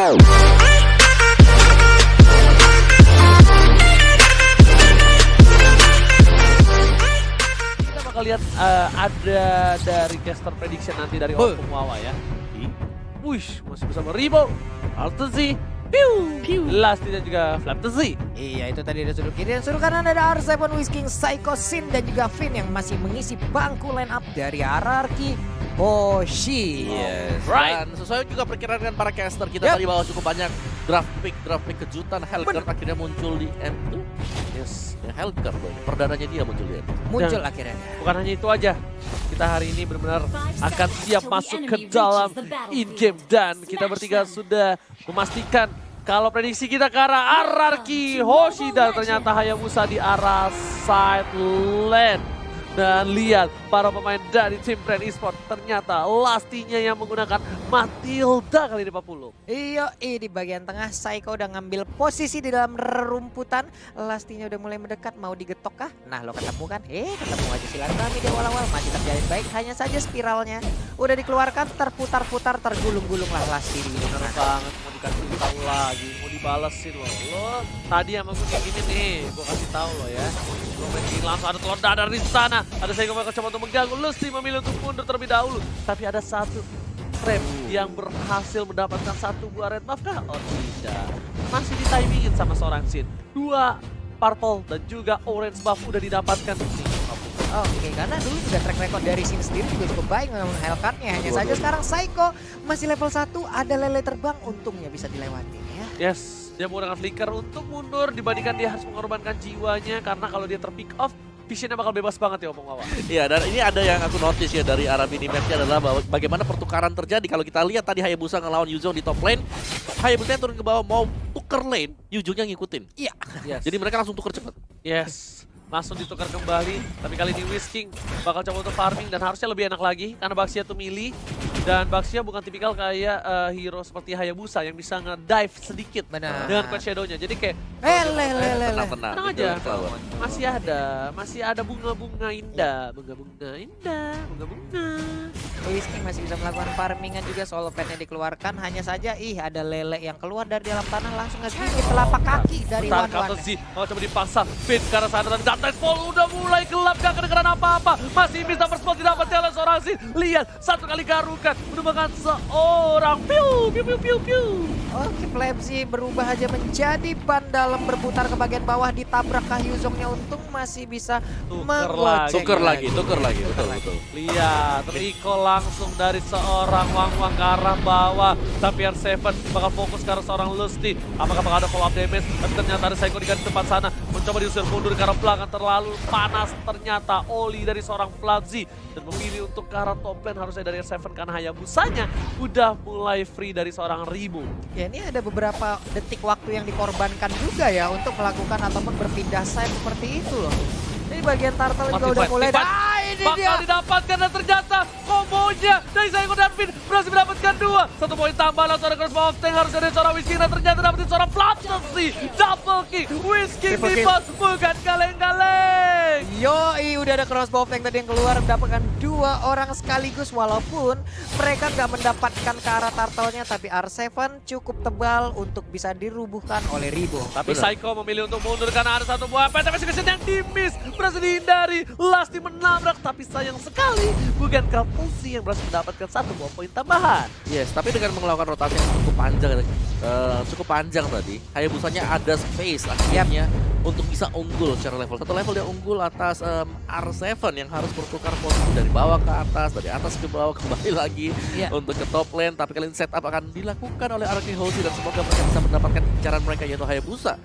Kita bakal lihat ada dari caster prediction nanti dari Opung Wawa ya. Wush, masih bersama Ribo, Altazi, Lasti dan juga Flaptazi. Iya, itu tadi ada sudut kiri dan sudut kanan ada R7, Whisking, Psycho, Sin dan juga Finn yang masih mengisi bangku line up dari hierarki Hoshi. Yes. Right. Dan sesuai juga perkiraan dengan para caster kita tadi bahwa cukup banyak draft pick kejutan. Hellguard akhirnya muncul di M2. Yes, ya, Hellguard loh. Perdananya dia muncul di M2. Muncul Dan akhirnya. bukan hanya itu aja, kita hari ini benar-benar akan siap masuk ke dalam in-game dan kita bertiga sudah memastikan kalau prediksi kita ke arah hierarki Hoshi dan ternyata Hayabusa di arah side lane. Dan lihat para pemain dari tim Brand Esport ternyata Lastinya yang menggunakan Matilda kali ini 40. Iya, di bagian tengah Psycho udah ngambil posisi di dalam rumputan. Lastinya udah mulai mendekat, mau digetok kah? Nah, lo ketemu kan? Ketemu aja silaturahmi di awal-awal, masih terjalin baik. Hanya saja spiralnya udah dikeluarkan, terputar-putar, tergulung-gulung lah Lasti di Bener banget, mau dikasih tahu lagi, mau dibalesin loh. Lo tadi sama gue kayak gini nih, gue kasih tahu lo ya. Lo main gini langsung ada telur dadar di sana. Ada Psycho bakal coba untuk mengganggu. Lasti memilih untuk mundur terlebih dahulu. Tapi ada satu trap yang berhasil mendapatkan satu buah red buff kah? Oh tidak. Masih ditimingin sama seorang Sin. Dua purple dan juga orange buff udah didapatkan. Oke, karena dulu juga track record dari Sin sendiri juga cukup baik ngelawan Hellcat-nya. Hanya saja sekarang Psycho masih level 1, ada lele terbang, untungnya bisa dilewati ya. Yes, dia menggunakan flicker untuk mundur dibandingkan dia harus mengorbankan jiwanya karena kalau dia terpick off, visionnya bakal bebas banget ya Opung Wawa. Iya, dan ini ada yang aku notice ya dari arah minimapnya adalah bahwa bagaimana pertukaran terjadi. Kalau kita lihat tadi Hayabusa ngelawan Yuzong di top lane, Hayabusa turun ke bawah mau tuker lane, Yuzongnya ngikutin. Iya. Yes. Jadi mereka langsung tuker cepet. Yes, langsung ditukar kembali. Tapi kali ini Whisking bakal coba untuk farming dan harusnya lebih enak lagi karena Baxia tuh melee. Dan Baxia bukan tipikal kayak hero seperti Hayabusa yang bisa nge-dive sedikit Benar. dengan Quest Shadow-nya. Jadi kayak Tenang-tenang. tenang aja, masih ada bunga-bunga indah, bunga-bunga. Whisking masih bisa melakukan farmingan juga, solo petnya dikeluarkan. Hanya saja ada lele yang keluar dari dalam tanah langsung ngegigit telapak kaki dari Bentar, Wan-Wan. kata Z, mau coba dipaksa. Fit ke arah sana dan Dantes Fall udah mulai gelap, gak kedengeran apa-apa. Masih bisa first blood didapatkan oleh seorang Z. Lihat, satu kali garukan, menemukan seorang piu. Oke, Flapsy berubah aja menjadi ban dalam, berputar ke bagian bawah, ditabrak Kahyuzongnya, untung masih bisa Tuker lagi, betul. Lihat, Rico langsung dari seorang Wang ke arah bawah. Tapi R7 bakal fokus ke arah seorang Lusty. Apakah bakal ada follow up damage? Tapi ternyata ada Psycho di tempat sana. Mencoba diusir mundur ke arah belakang, terlalu panas. Ternyata Oli dari seorang Flapsy. Dan memilih untuk ke arah top lane harusnya dari R7 karena Hayabusanya udah mulai free dari seorang Ribu. Ya, ini ada beberapa detik waktu yang dikorbankan juga ya untuk melakukan ataupun berpindah side seperti itu loh. Ini bagian turtle juga udah mulai. Ini bakal dia. didapatkan dan ternyata kombonya dari Psycho dan Finn berhasil mendapatkan 2. 1 poin tambah langsung ada crossbow of tank harusnya dari seorang Whisking dan ternyata dapetin seorang Flapsy. Double kill, Whisking di bos bukan kaleng-kaleng. Yoi, udah ada crossbow tank tadi yang keluar, mendapatkan 2 orang sekaligus walaupun mereka nggak mendapatkan ke arah turtle-nya, tapi R7 cukup tebal untuk bisa dirubuhkan oleh Ribo. Tapi Psycho memilih untuk mundur karena ada satu buah PTP Sigurdsson yang di-miss, berhasil dihindari. Lasti menabrak, tapi sayang sekali bukan Kapusi yang berhasil mendapatkan 1 buah poin tambahan. Yes, tapi dengan melakukan rotasi yang cukup panjang tadi, Hayabusanya ada space akhirnya untuk bisa unggul secara level. Satu level dia unggul atas R7 yang harus bertukar posisi dari bawah ke atas, dari atas ke bawah kembali lagi untuk ke top lane. Tapi kali ini setup akan dilakukan oleh Araki Hoshi dan semoga mereka bisa mendapatkan incaran mereka yaitu Hayabusa.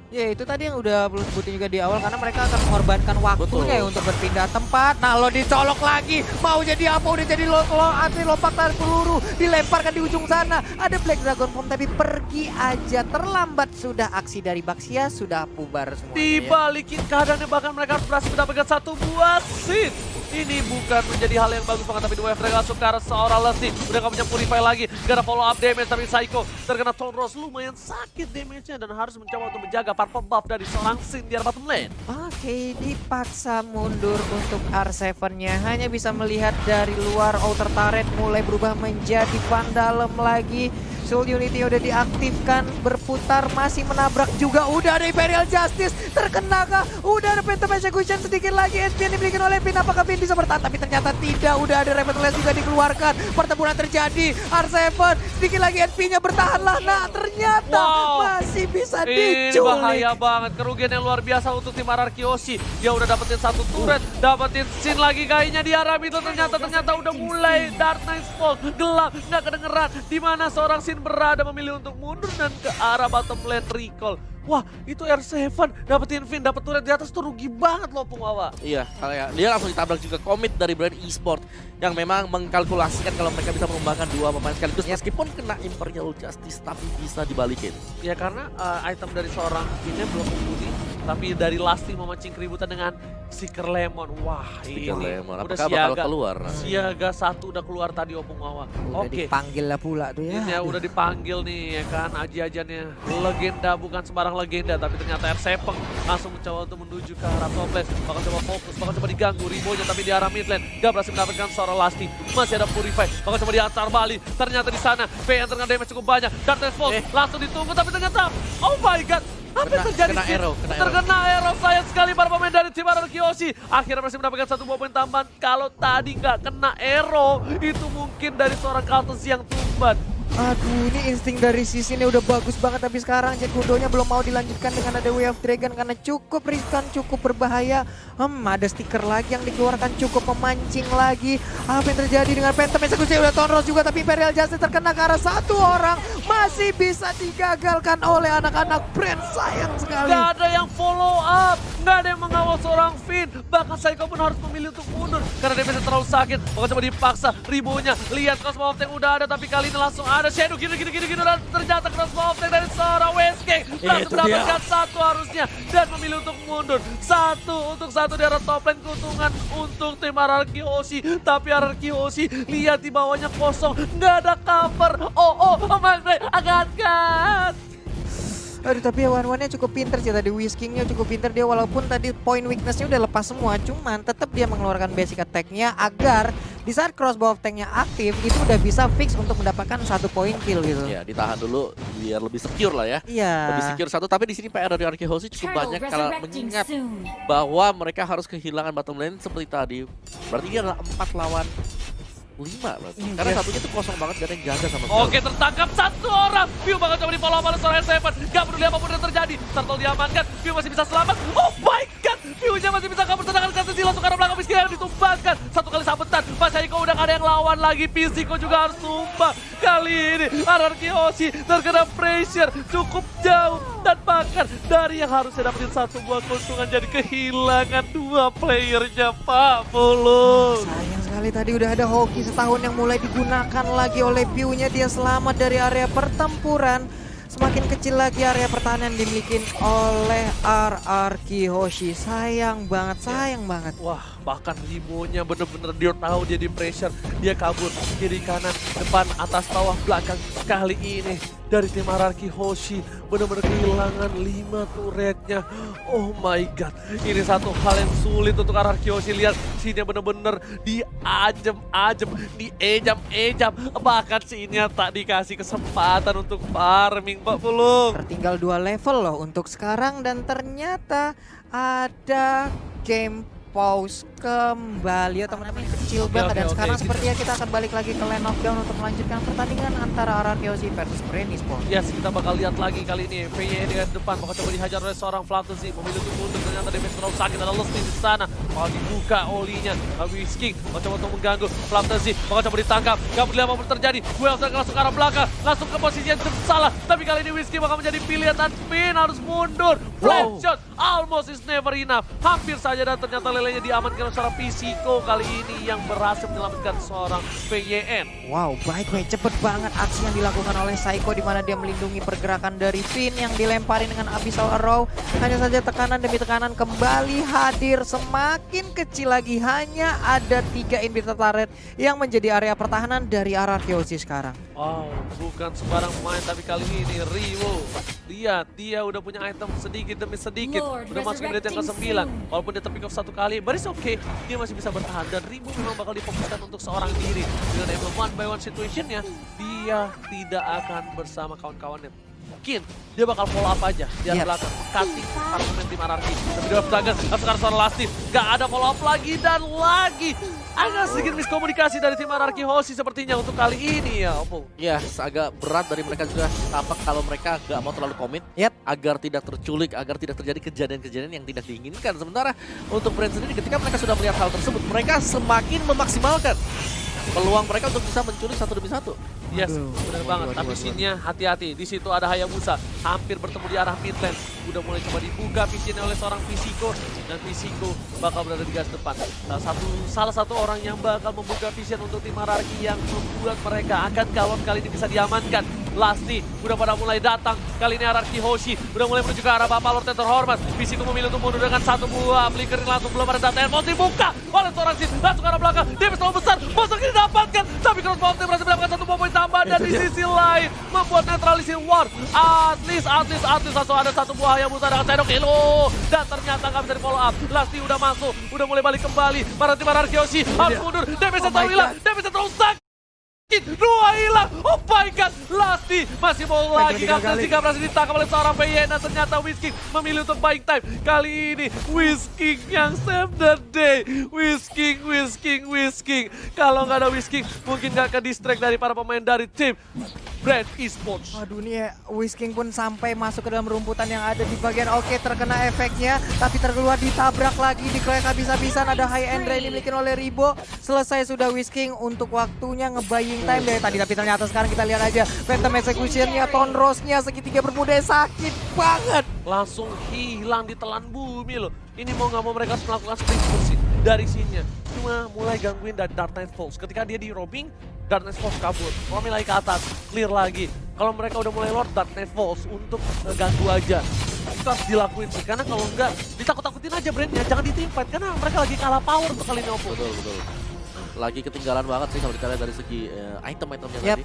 Ya, itu tadi yang udah perlu sebutin juga di awal karena mereka akan mengorbankan waktunya untuk berpindah tempat. Nah, lo dicolok lagi. Mau jadi apa? Udah jadi anti lompat tarik peluru. Dilemparkan di ujung sana. Ada Black Dragon Form tapi pergi aja. Terlambat sudah aksi dari Baxia. Sudah pubar semuanya. Dibalikin keadaannya bahkan mereka berhasil mendapatkan 1 buah sin. Ini bukan menjadi hal yang bagus banget, tapi dua mereka langsung ke arah seorang Lasti. Udah gak punya purify lagi, gak ada follow up damage, tapi Psycho terkena Tone Rose lumayan sakit damage-nya dan harus mencoba untuk menjaga purple buff dari seorang Sin di arah bottom lane. Oke, dipaksa mundur untuk R7-nya. Hanya bisa melihat dari luar outer turret mulai berubah menjadi Vandalem lagi. Soul Unity udah diaktifkan, berputar, masih menabrak juga. Udah ada Imperial Justice, terkena kah? Udah ada Phantom Execution, sedikit lagi SP yang dimiliki oleh Pin. Apakah Pin bisa bertahan? Tapi ternyata tidak. Udah ada Revitalize juga dikeluarkan. Pertempuran terjadi. R7 sedikit lagi SP-nya bertahanlah. Nah ternyata masih bisa Ini diculik. bahaya banget, kerugian yang luar biasa untuk tim RRQ Hoshi. Dia udah dapetin satu turret, dapetin scene lagi kayaknya di arah middle. Ternyata udah mulai Dark Nightfall, gelap, nggak kedengeran. Di mana seorang Sin berada memilih untuk mundur dan ke arah bottom lane recall. Wah, itu R7 dapetin Vin, dapet turret di atas tuh rugi banget loh Pungwawa. Iya, kayak dia langsung ditabrak juga komit dari brand e-sport yang memang mengkalkulasikan kalau mereka bisa mengembangkan dua pemain sekaligus meskipun kena Imperial Justice tapi bisa dibalikin. Ya karena item dari seorang Vinnya belum mumpuni, tapi dari Lasti memancing keributan dengan Seeker Lemon. Wah, Seeker ini Lemon, udah apakah bakal siaga. keluar? Siaga satu udah keluar tadi Pungwawa. Udah Oke. dipanggil lah pula tuh ya. Ini ya udah dipanggil nih ya kan, aji-ajannya legenda, bukan sembarang legenda, tapi ternyata R7 langsung mencoba untuk menuju ke arah top lane. Bakal coba fokus, bakal coba diganggu Ribonya, tapi di arah mid lane gak berhasil mendapatkan seorang Lasti. Masih ada Purify, bakal coba diantar balik. Ternyata di sana V yang terkena damage cukup banyak. Dark Nightfall langsung ditunggu, tapi ternyata oh my god, apa yang terjadi? Kena arrow, Terkena arrow, sayang sekali para pemain dari tim RRQ Hoshi. Akhirnya masih mendapatkan satu buah poin tambahan. Kalau tadi nggak kena arrow, itu mungkin dari seorang Kaltus yang tumban. Aduh, ini insting dari Sisi ini udah bagus banget, tapi sekarang Jet Kudonya belum mau dilanjutkan dengan ada Way of Dragon karena cukup riskan, cukup berbahaya. Ada stiker lagi yang dikeluarkan, cukup memancing lagi. Apa yang terjadi dengan Phantom Execution? Udah Tonros juga, tapi Imperial Justice terkena ke arah satu orang. Masih bisa digagalkan oleh anak-anak brand, sayang sekali. Gak ada yang follow up, gak ada yang mengawal seorang Finn. Bahkan Psycho pun harus memilih untuk mundur karena damage terlalu sakit. Bahkan coba dipaksa, Ribonya lihat Cosmo of Tank udah ada, tapi kali ini langsung ada Shadow gini dan ternyata Cosmo of Tank dari seorang Westgate langsung mendapatkan satu harusnya dan memilih untuk mundur. Satu di arah top lane, keuntungan untuk tim RRQ Hoshi. Tapi RRQ Hoshi lihat di bawahnya kosong, gak ada cover. Mas Bray, agak. Aduh, tapi Wan-Wannya cukup pinter sih tadi, Whiskingnya cukup pinter dia, walaupun tadi point weaknessnya udah lepas semua, cuman tetap dia mengeluarkan basic attack-nya agar di saat crossbow of tanknya aktif itu udah bisa fix untuk mendapatkan satu poin kill gitu. Ya, ditahan dulu biar lebih secure lah ya. Iya. Lebih secure satu, tapi di sini PR dari RRQ Hoshi cukup banyak kalau mengingat bahwa mereka harus kehilangan bottom lane seperti tadi. Berarti ini adalah 4 lawan 5 berarti. Karena satunya tuh kosong banget, gak ada yang jaga sama sekali. Oke, tertangkap satu orang. View bakal coba di follow up oleh seorang R7. Gak peduli apapun yang terjadi. Turtle diamankan, View masih bisa selamat. Oh my god, View-nya masih bisa kabur. Sedangkan Katsushi langsung ke arah belakang Pisco yang ditumbangkan. Satu kali sabetan, Mas Haiko udah gak ada yang lawan lagi. Pisco juga harus tumbang. Kali ini RRQ Hoshi terkena pressure cukup jauh. Dan bahkan dari yang harusnya dapetin satu buah keuntungan jadi kehilangan dua playernya, Pak Pulung. Sayang sekali tadi udah ada hoki setahun yang mulai digunakan lagi oleh View-nya. Dia selamat dari area pertempuran. Semakin kecil lagi area pertahanan dimiliki oleh RRQ Hoshi. Sayang banget. Wah, bahkan Ribonya bener-bener dia tahu dia di pressure. Dia kabur kiri kanan, depan, atas, bawah, belakang. Kali ini dari tim RRQ Hoshi bener-bener kehilangan 5 turretnya. Oh my god, ini satu hal yang sulit untuk RRQ Hoshi. Lihat sini bener-bener diajem-ajem, diejam-ejam. Bahkan sini tak dikasih kesempatan untuk farming, Pak Pulung. Tertinggal 2 level loh untuk sekarang, dan ternyata ada game pause kembali atau namanya kecil banget. Dan sekarang sepertinya kita akan balik lagi ke lane of down untuk melanjutkan pertandingan antara RRQ Hoshi versus Brand Esports. Yes, kita bakal lihat lagi kali ini PY dengan depan bakal coba dihajar oleh seorang Flattusi, memilih untuk mundur, ternyata damage terlalu sakit. Ada Lusty di sana, bakal dibuka olinya. Whisking bakal coba untuk mengganggu Flattusi, bakal coba ditangkap. Gak peduli apapun terjadi, Wells langsung ke arah belakang, langsung ke posisi yang salah. Tapi kali ini Whisking bakal menjadi pilihan dan Pin harus mundur. Flat shot, almost is never enough. Hampir saja, dan ternyata lelenya diamankan oleh seorang Pisco kali ini yang berhasil menyelamatkan seorang PYN. Wow, baik, cepet banget aksi yang dilakukan oleh Psycho di mana dia melindungi pergerakan dari Finn yang dilempari dengan Abyssal Arrow. Hanya saja tekanan demi tekanan kembali hadir, semakin kecil lagi. Hanya ada 3 inhibitor turret yang menjadi area pertahanan dari RRQ Hoshi sekarang. Wow, bukan sembarang pemain, tapi kali ini Riwo. Lihat, dia udah punya item sedikit demi sedikit. Udah masuk ke menit yang ke-9. Walaupun dia terpick off satu kali, but it's okay. Dia masih bisa bertahan, dan Riwo memang bakal difokuskan untuk seorang diri. Dengan emblem 1 by 1 situationnya, dia tidak akan bersama kawan-kawannya. Mungkin dia bakal follow up aja di arah belakang, cutting para pemain tim Anarki. Tapi dia Dagas, sekarang seorang Lasti, gak ada follow up lagi dan lagi. Agak sedikit miskomunikasi dari tim Anarki Hoshi sepertinya untuk kali ini ya, Opung. Ya, agak berat dari mereka juga tampak kalau mereka gak mau terlalu komit agar tidak terculik, agar tidak terjadi kejadian-kejadian yang tidak diinginkan. Sementara untuk Brand sendiri ketika mereka sudah melihat hal tersebut, mereka semakin memaksimalkan peluang mereka untuk bisa menculik satu demi satu. Yes, benar banget. Tapi scene-nya hati-hati. Di situ ada Hayabusa, hampir bertemu di arah mid lane. Udah mulai coba dibuka visionnya oleh seorang Fisiko, dan Fisiko bakal berada di garis depan. Salah satu orang yang bakal membuka vision untuk tim Anarki yang membuat mereka akan galon kali ini bisa diamankan. Lasti udah pada mulai datang. Kali ini Anarki Hoshi udah mulai menuju ke arah Bapak Lord yang terhormat. Fisiko memilih untuk mundur dengan satu buah flicker langsung, belum ada data emosi dibuka oleh seorang Sin. Langsung ke arah belakang, dia terlalu besar, masuk ini didapatkan. Tapi Cross Mountain berhasil mendapatkan satu poin tambah, dan di sisi lain membuat netralisir war. At least langsung ada satu buah Hayabusa dengan Shadow Kilo. Dan ternyata nggak bisa di follow up. Lasti udah masuk, udah mulai balik kembali. Para tim Anarki Hoshi harus mundur, damage-nya terlalu hilang, damage-nya terlalu sakit. Dua hilang, oh my god, Lasti masih mau lagi, Kapten berhasil ditangkap oleh seorang Vayena. Ternyata Whisking memilih untuk buying time. Kali ini Whisking yang save the day. Whisking. Kalau nggak ada Whisking, mungkin nggak ke distract dari para pemain dari tim Brand Esports. Waduh nih Whisking pun sampai masuk ke dalam rumputan yang ada di bagian terkena efeknya. Tapi terkeluar ditabrak lagi, dikeroyok habis-habisan. Ada high end rain dimiliki oleh Ribo. Selesai sudah Whisking untuk waktunya ngebaying time dari tadi. Tapi ternyata sekarang kita lihat aja Phantom Execution-nya, Tonrose-nya, segitiga bermuda sakit banget. Langsung hilang ditelan bumi loh. Ini mau nggak mau mereka harus melakukan split push dari sini. Cuma mulai gangguin dari Dark Knight Falls. Ketika dia di robbing, Dark Knight Falls kabur. Romi lagi ke atas, clear lagi. Kalau mereka udah mulai Lord, Dark Knight Falls untuk ganggu aja. Itu harus dilakuin sih, karena kalau enggak ditakut-takutin aja brandnya, jangan ditimpat. Karena mereka lagi kalah power untuk kali ini, Oppo. Betul. Lagi ketinggalan banget sih kalau kita lihat dari segi item-itemnya tadi.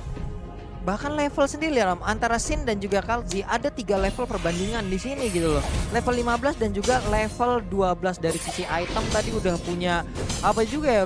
Bahkan level sendiri antara Sin dan juga Kalzi ada 3 level perbandingan di sini gitu loh. Level 15 dan juga level 12 dari sisi item tadi udah punya apa juga ya,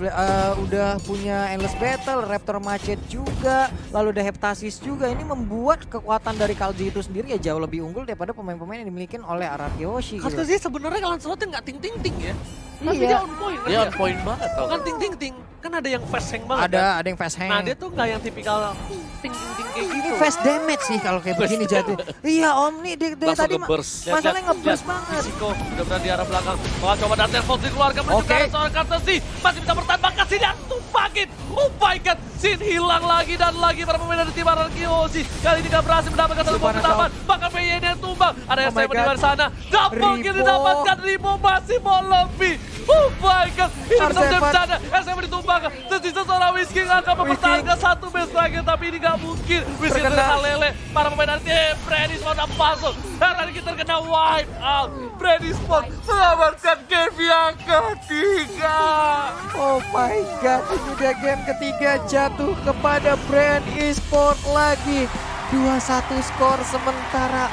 udah punya Endless Battle, Raptor Macet juga, lalu ada Heptasis juga. Ini membuat kekuatan dari Kalzi itu sendiri ya jauh lebih unggul daripada pemain-pemain yang dimiliki oleh Anarki Hoshi. Karena sih sebenarnya kalian slotnya nggak ting-ting-ting ya. Tapi Iya. dia on point. Dia on point banget. Bukan ting-ting-ting, kan ada yang fast hang banget. Ada yang fast hang. Nah dia tuh nggak yang tipikal ting-ting-ting kayak gitu. Ini fast damage sih kalau kayak begini jadi. Iya Om nih dari tadi nge-burst. masalahnya nge-burst banget. Fisiko udah berada di arah belakang. Coba Dante Falls dikeluarkan menuju ke arah seorang Kartesi. Masih bisa bertahan, bahkan Sin yang tumpakin. Oh my god, Sin hilang lagi dan lagi para pemain dari tim Anarki Hoshi. Kali ini gak berhasil mendapatkan satu poin pertama. Bahkan PYN yang tumbang. Ada yang saya di luar sana. Double kill didapatkan, Ribo masih mau lebih. Oh my god, ini bisa menjadi bercanda. SM ditumbangkan. Tersisa seorang Whisking akan mempertahankan satu match lagi. Tapi ini gak mungkin. Whisking terkena lele. Para pemain dari tim Brand Esports udah masuk. Dan tadi kita terkena wipe out. Brand Esports melamatkan game yang ketiga. Oh my god, ini dia game ketiga jatuh kepada Brand Esports lagi. 2-1 skor sementara.